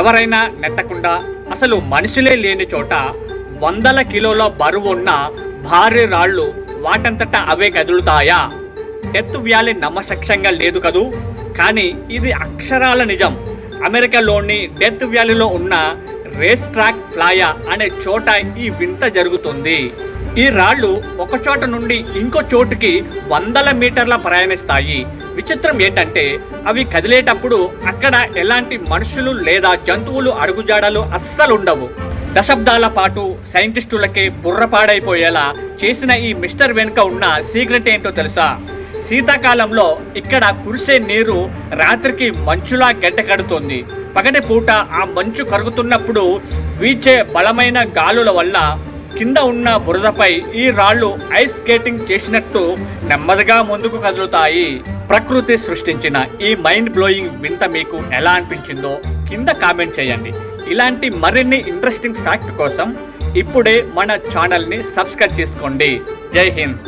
ఎవరైనా నెట్టకుండా అసలు మనుషులే లేని చోట వందల కిలోల బరువు ఉన్న భారీ రాళ్ళు వాటంతటా అవే కదులుతాయా? డెత్ వ్యాలీ నమ్మశక్యంగా లేదు కదూ, కానీ ఇది అక్షరాల నిజం. అమెరికాలోని డెత్ వ్యాలీలో ఉన్న రేస్ ట్రాక్ ఫ్లాయా అనే చోట ఈ వింత జరుగుతుంది. ఈ రాళ్ళు ఒక చోట నుండి ఇంకో చోటుకి వందల మీటర్ల ప్రయాణిస్తాయి. విచిత్రం ఏంటంటే అవి కదిలేటప్పుడు అక్కడ ఎలాంటి మనుషులు లేదా జంతువులు అడుగుజాడలు అస్సలు ఉండవు. దశాబ్దాల పాటు సైంటిస్టులకే బుర్రపాడైపోయేలా చేసిన ఈ మిస్టర్ వెనుక ఉన్న సీక్రెట్ ఏంటో తెలుసా? శీతాకాలంలో ఇక్కడ కురిసే నీరు రాత్రికి మంచులా గడ్డకడుతుంది. పగటి పూట ఆ మంచు కరుగుతున్నప్పుడు వీచే బలమైన గాలుల వల్ల కింద ఉన్న బురదపై ఈ రాళ్ళు ఐస్ స్కేటింగ్ చేసినట్టు నెమ్మదిగా ముందుకు కదులుతాయి. ప్రకృతి సృష్టించిన ఈ మైండ్ బ్లోయింగ్ వింత మీకు ఎలా అనిపించిందో కింద కామెంట్ చేయండి. ఇలాంటి మరిన్ని ఇంట్రెస్టింగ్ ఫ్యాక్ట్ కోసం ఇప్పుడే మన ఛానల్ని సబ్స్క్రైబ్ చేసుకోండి. జై హింద్.